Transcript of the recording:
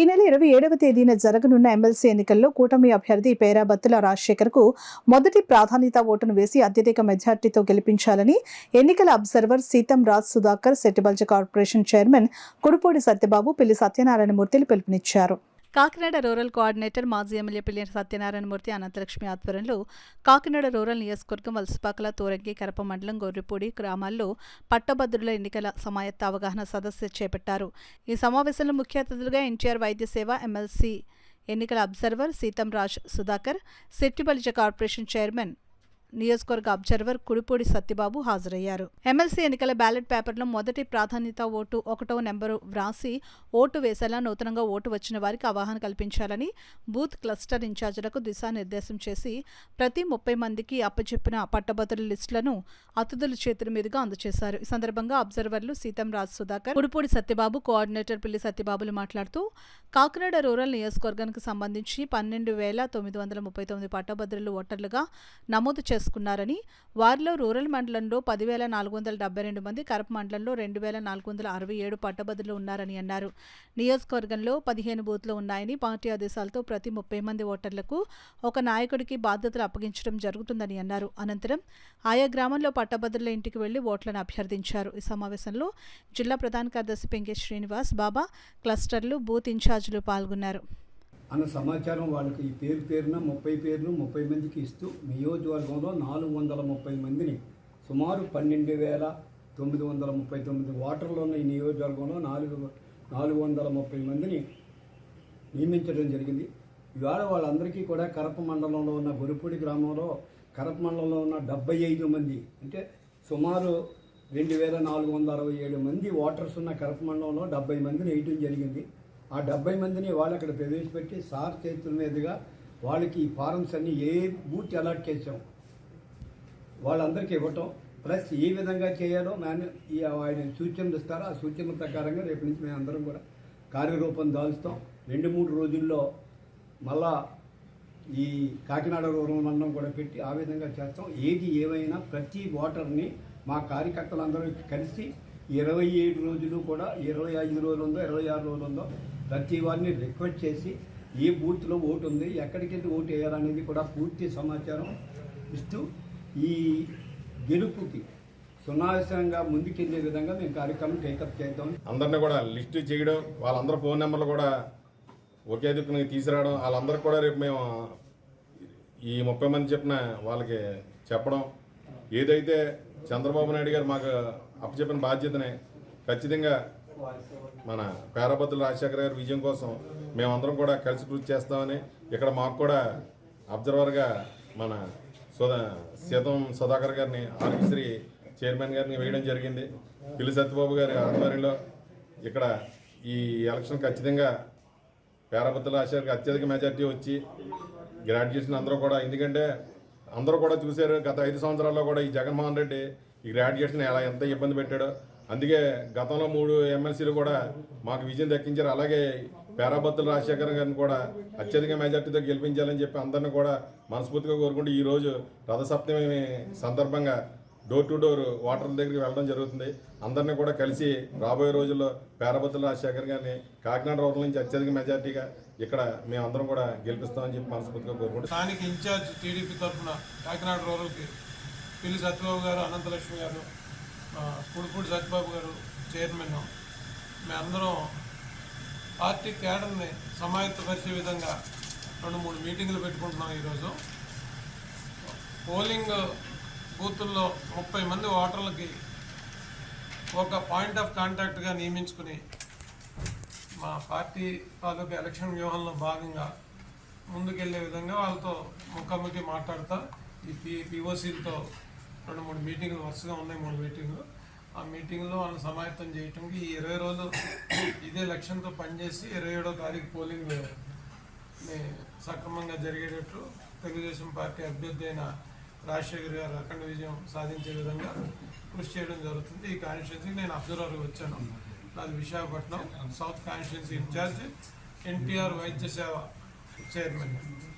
ఈ నెల 27వ తేదీన జరగనున్న ఎమ్మెల్సీ ఎన్నికల్లో కూటమి అభ్యర్థి పేరాబత్తుల రాజశేఖర్కు మొదటి ప్రాధాన్యత ఓటును వేసి అత్యధిక మెజార్టీతో గెలిపించాలని ఎన్నికల observer Seetham Raj Sudhakar, Settibalija corporation chairman Kudupudi Satyababu, Pilli సత్యనారాయణమూర్తిలు పిలుపునిచ్చారు. కాకినాడ రూరల్ కోఆర్డినేటర్ మాజీ ఎమ్మెల్యే పిల్లి సత్యనారాయణమూర్తి, అనంతలక్ష్మి ఆధ్వర్యంలో కాకినాడ రూరల్ నియోజకవర్గం వలసపాకల, తోరంగి, కరప మండలం, గొర్రెపూడి గ్రామాల్లో పట్టభద్రుల ఎన్నికల సమాయత్త అవగాహన సదస్సు చేపట్టారు. ఈ సమావేశంలో ముఖ్య అతిథులుగా ఎన్టీఆర్ వైద్య సేవ ఎమ్మెల్సీ ఎన్నికల observer Seetham Raj Sudhakar, Settibalija corporation chairman నియోజకవర్గ అబ్జర్వర్ కుడుపూడి సత్యబాబు హాజరయ్యారు. ఎమ్మెల్సీ ఎన్నికల బ్యాలెట్ పేపర్లో మొదటి ప్రాధాన్యత ఓటు 1వ నెంబరు వ్రాసి ఓటు వేసేలా నూతనంగా ఓటు వచ్చిన వారికి అవగాహన కల్పించాలని బూత్ క్లస్టర్ ఇన్ఛార్జీలకు దిశానిర్దేశం చేసి ప్రతి 30 మందికి అప్పచెప్పిన పట్టభద్రుల లిస్టులను అతిథుల చేతుల మీదుగా అందజేశారు. ఈ సందర్భంగా అబ్జర్వర్లు సీతం రాజ్ సుధాకర్, కుడుపూడి సత్యబాబు, కోఆర్డినేటర్ పిల్లి సత్యబాబులు మాట్లాడుతూ కాకినాడ రూరల్ నియోజకవర్గానికి సంబంధించి 12,939 పట్టభద్రులు ఓటర్లుగా నమోదు చేసుకున్నారని, వారిలో రూరల్ మండలంలో 10,472 మంది, కరప మండలంలో 2,467 పట్టభద్రులు ఉన్నారని అన్నారు. నియోజకవర్గంలో 15 బూత్లు ఉన్నాయని, పార్టీ ఆదేశాలతో ప్రతి 30 మంది ఓటర్లకు ఒక నాయకుడికి బాధ్యతలు అప్పగించడం జరుగుతుందని అన్నారు. అనంతరం ఆయా గ్రామంలో పట్టభద్రుల ఇంటికి వెళ్లి ఓట్లను అభ్యర్థించారు. ఈ సమావేశంలో జిల్లా ప్రధాన కార్యదర్శి పెంకే శ్రీనివాస్, బాబా, క్లస్టర్లు, బూత్ ఇన్ఛార్జీలు పాల్గొన్నారు. అన్న సమాచారం వాళ్ళకి ఈ పేరున 30 పేర్లు 30 మందికి ఇస్తూ నియోజకవర్గంలో 430 మందిని, సుమారు 12,939 ఓటర్లు ఉన్న ఈ నియోజకవర్గంలో 430 మందిని నియమించడం జరిగింది. ఇవాళ వాళ్ళందరికీ కూడా కరప మండలంలో ఉన్న గొర్రెపూడి గ్రామంలో కరప మండలంలో ఉన్న 75 మంది, అంటే సుమారు 2,467 మంది ఓటర్స్ ఉన్న కరప మండలంలో 70 మందిని వేయటం జరిగింది. ఆ 70 మందిని వాళ్ళు అక్కడ ప్రవేశపెట్టి సార్ చేతుల మీదుగా వాళ్ళకి ఈ ఫారమ్స్ అన్ని ఏ బూత్ అలాట్ చేసాం వాళ్ళందరికీ ఇవ్వటం, ప్లస్ ఏ విధంగా చేయాలో ఆయన సూచనలు ఇస్తారో ఆ సూచనల ప్రకారంగా రేపు నుంచి మేము అందరం కూడా కార్యరూపం దాల్స్తాం. 2-3 రోజుల్లో మళ్ళా ఈ కాకినాడ రూరల్ మండలం కూడా పెట్టి ఆ విధంగా చేస్తాం. ఏది ఏమైనా ప్రతి ఓటర్ని మా కార్యకర్తలందరూ కలిసి 27 రోజులు కూడా 25 రోజులు ఉందో 26 రోజులు ఉందో ప్రతి వారిని రిక్వెస్ట్ చేసి ఏ బూత్లో ఓటు ఉంది, ఎక్కడికి వెళ్ళి ఓటు వేయాలనేది కూడా పూర్తి సమాచారం ఇస్తూ ఈ గెలుపుకి సునాయాసంగా ముందుకెళ్లే విధంగా మేము కార్యక్రమం టేకప్ చేద్దాం. అందరినీ కూడా లిస్టు చేయడం, వాళ్ళందరూ ఫోన్ నెంబర్లు కూడా ఒకే దిక్కున తీసుకురావడం, వాళ్ళందరికీ కూడా రేపు మేము ఈ 30 మంది చెప్పిన వాళ్ళకి చెప్పడం, ఏదైతే చంద్రబాబు నాయుడు గారు మాకు అప్పచెప్పిన బాధ్యతని ఖచ్చితంగా మన పేరాబత్తుల రాజశేఖర్ గారి విజయం కోసం మేమందరం కూడా కలిసి కృషి చేస్తామని ఇక్కడ మాకు కూడా అబ్జర్వర్గా మన సీతం సుధాకర్ గారిని, ఆరోగ్యశ్రీ చైర్మన్ గారిని వేయడం జరిగింది. పిల్లి సత్యబాబు గారి ఆధ్వర్యంలో ఇక్కడ ఈ ఎలక్షన్ ఖచ్చితంగా పేరాబత్తుల రాజశేఖర్ అత్యధిక మెజార్టీ వచ్చి గ్రాడ్యుయేషన్ అందరూ కూడా, ఎందుకంటే అందరూ కూడా చూశారు గత 5 సంవత్సరాల్లో కూడా ఈ జగన్మోహన్ రెడ్డి ఈ గ్రాడ్యుయేషన్ ఎంత ఇబ్బంది పెట్టాడో. అందుకే గతంలో 3 ఎమ్మెల్సీలు కూడా మాకు విజయం దక్కించారు. అలాగే పేరాబత్తుల రాజశేఖర్ గారిని కూడా అత్యధిక మెజార్టీతో గెలిపించాలని చెప్పి అందరిని కూడా మనస్ఫూర్తిగా కోరుకుంటూ ఈరోజు రథసప్తమి సందర్భంగా డోర్ టు డోర్ ఓటర్ల దగ్గరికి వెళ్ళడం జరుగుతుంది. అందరినీ కూడా కలిసి రాబోయే రోజుల్లో పేరాబత్తుల రాజశేఖర్ గారిని కాకినాడ రూరల్ నుంచి అత్యధిక మెజార్టీగా ఇక్కడ మేమందరం కూడా గెలిపిస్తామని చెప్పి మనస్ఫూర్తిగా కోరుకుంటాం. స్థానిక ఇన్ఛార్జ్ టీడీపీ తరఫున కాకినాడ రూరల్కి పిల్లి సత్యబాబు గారు, అనంతలక్ష్మి గారు, కుడుపూడి సత్యబాబు గారు చైర్మన్, మేమందరం పార్టీ క్యాడర్ని సమాయత్తపరిచే విధంగా 2-3 మీటింగులు పెట్టుకుంటున్నాం. ఈరోజు పోలింగ్ బూతుల్లో 30 మంది ఓటర్లకి ఒక పాయింట్ ఆఫ్ కాంటాక్ట్గా నియమించుకుని మా పార్టీ తాలూకా ఎలక్షన్ వ్యూహంలో భాగంగా ముందుకెళ్లే విధంగా వాళ్ళతో ముఖాముఖి మాట్లాడుతూ ఈ పిఓసీలతో 2-3 మీటింగులు వరుసగా ఉన్నాయి. 3 మీటింగులు. ఆ మీటింగ్లో వాళ్ళని సమాయత్తం చేయటానికి ఈ 20 రోజులు ఇదే లక్ష్యంతో పనిచేసి 27వ తారీఖు పోలింగ్ సక్రమంగా జరిగేటట్టు తెలుగుదేశం పార్టీ అభ్యర్థి అయిన రాజశేఖర్ గారు అఖండ విజయం సాధించే విధంగా కృషి చేయడం జరుగుతుంది. ఈ కాన్స్టిట్యున్సీకి నేను అబ్జర్వర్గా వచ్చాను. నాది Visakhapatnam south constituency incharge, NTR Vaidya Seva chairman.